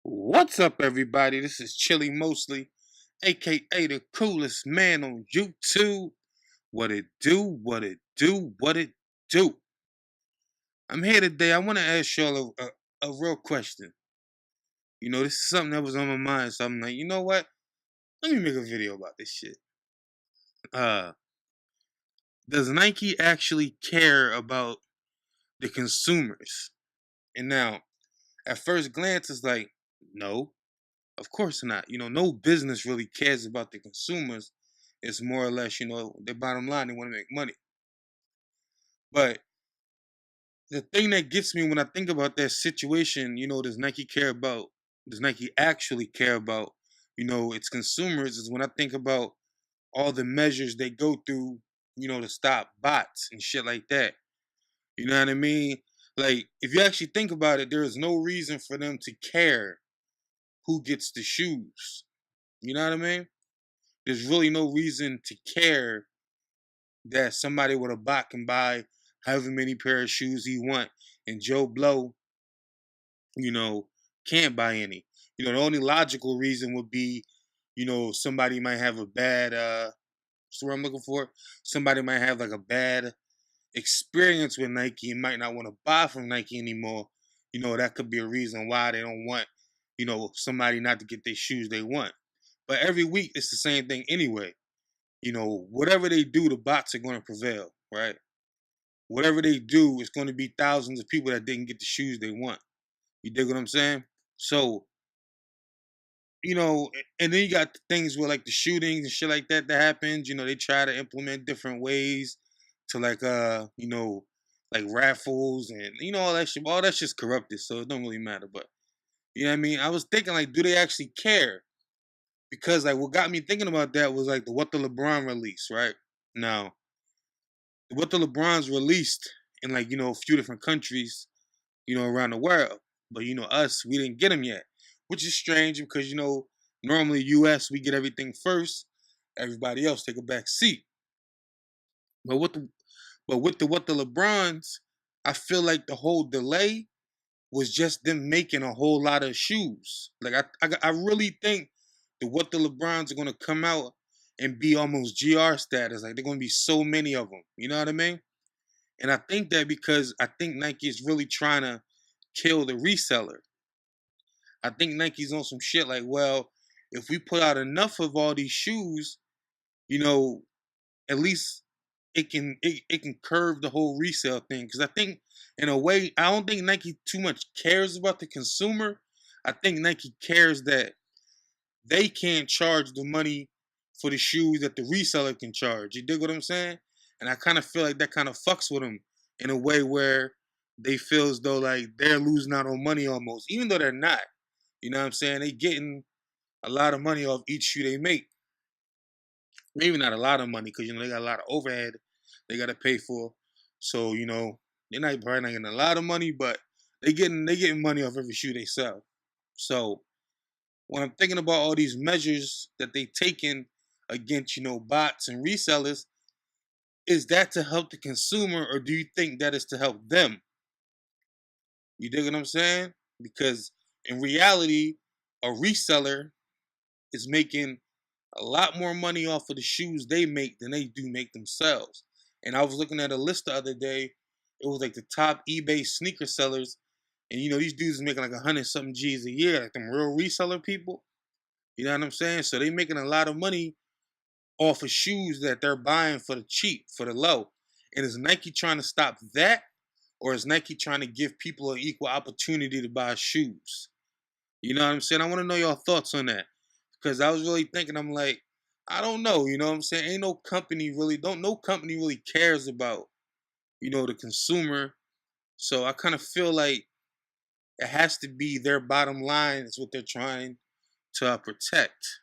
What's up, everybody? This is Chili Mostly, aka the coolest man on YouTube. What it do, what it do, what it do. I'm here today. I want to ask y'all a real question. This is something that was on my mind, so I'm like, you know what? Let me make a video about this shit. Uh, does Nike actually care about the consumers? And now, at first glance, it's like, no, of course not. No business really cares about the consumers. It's more or less, their bottom line, they want to make money. But the thing that gets me when I think about that situation, does Nike actually care about, its consumers, is when I think about all the measures they go through, to stop bots and shit like that. You know what I mean? Like, if you actually think about it, there is no reason for them to care who gets the shoes. You know what I mean? There's really no reason to care that somebody with a bot can buy however many pair of shoes he want, and Joe Blow, you know, can't buy any. The only logical reason would be, somebody might have a bad what's the word I'm looking for? Somebody might have like a bad experience with Nike and might not want to buy from Nike anymore. That could be a reason why they don't want, somebody not to get their shoes they want. But every week it's the same thing anyway. Whatever they do, the bots are going to prevail, right? Whatever they do, it's going to be thousands of people that didn't get the shoes they want. You dig what I'm saying? So, and then you got things with like the shootings and shit like that happens. They try to implement different ways to like raffles and all that shit. All that shit's corrupted, so it don't really matter. But you know what I mean? I was thinking like, do they actually care? Because like what got me thinking about that was like the What the LeBron release, right? Now, what the LeBron's released in like a few different countries, around the world, but us, we didn't get them yet, which is strange because normally U.S. we get everything first, everybody else take a back seat. But with the what the LeBrons, I feel like the whole delay was just them making a whole lot of shoes. Like I really think that what the LeBrons are gonna come out and be almost GR status. Like they're gonna be so many of them. You know what I mean? And I think that because I think Nike is really trying to kill the reseller. I think Nike's on some shit like, well, if we put out enough of all these shoes, you know, at least it can curve the whole resale thing. Because I think in a way, I don't think Nike too much cares about the consumer. I think Nike cares that they can't charge the money for the shoes that the reseller can charge. You dig what I'm saying? And I kind of feel like that kind of fucks with them in a way where they feel as though like they're losing out on money almost, even though they're not. You know what I'm saying? They getting a lot of money off each shoe they make. Maybe not a lot of money because they got a lot of overhead they got to pay for. So they're not probably not getting a lot of money, but they getting money off every shoe they sell. So when I'm thinking about all these measures that they taken against bots and resellers, is that to help the consumer or do you think that is to help them? You dig what I'm saying? Because in reality, a reseller is making a lot more money off of the shoes they make than they do make themselves. And I was looking at a list the other day. It was like the top eBay sneaker sellers, and these dudes making like 100 something G's a year, like them real reseller people. You know what I'm saying? So they making a lot of money off of shoes that they're buying for the cheap, for the low. And is Nike trying to stop that, or is Nike trying to give people an equal opportunity to buy shoes? You know what I'm saying? I want to know your thoughts on that because I was really thinking. I'm like, I don't know. You know what I'm saying? Ain't no company really cares about the consumer. So I kind of feel like it has to be their bottom line is what they're trying to protect.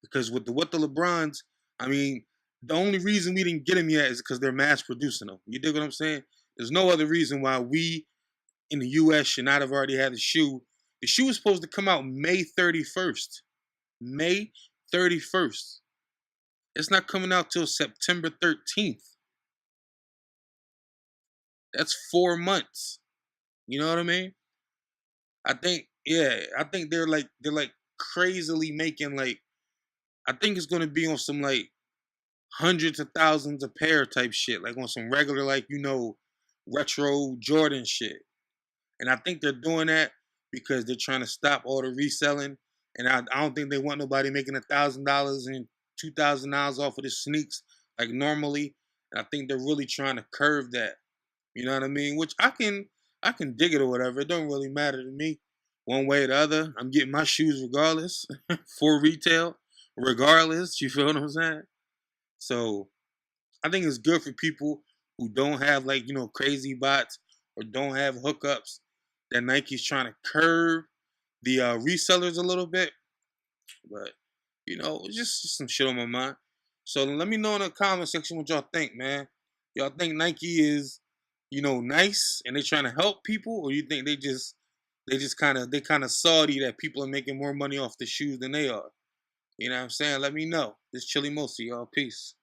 Because with the what the LeBrons, I mean, the only reason we didn't get them yet is because they're mass producing them. You dig what I'm saying? There's no other reason why we in the U.S. should not have already had the shoe. The shoe was supposed to come out May 31st. May 31st. It's not coming out till September 13th. That's 4 months. You know what I mean? I think Yeah, I think they're like crazily making like I think it's gonna be on some like hundreds of thousands a pair type shit, like on some regular like retro Jordan shit. And I think they're doing that because they're trying to stop all the reselling. And I don't think they want nobody making $1,000 and $2,000 off of the sneaks like normally. And I think they're really trying to curve that. You know what I mean? Which I can dig it or whatever. It don't really matter to me, one way or the other. I'm getting my shoes regardless for retail, regardless. You feel what I'm saying? So I think it's good for people who don't have like crazy bots or don't have hookups. That Nike's trying to curve the resellers a little bit, but it's just some shit on my mind. So let me know in the comment section what y'all think, man. Y'all think Nike is nice and they trying to help people, or you think they kind of salty that people are making more money off the shoes than they are? You know what I'm saying? Let me know. This Chili Mosi, y'all. Peace.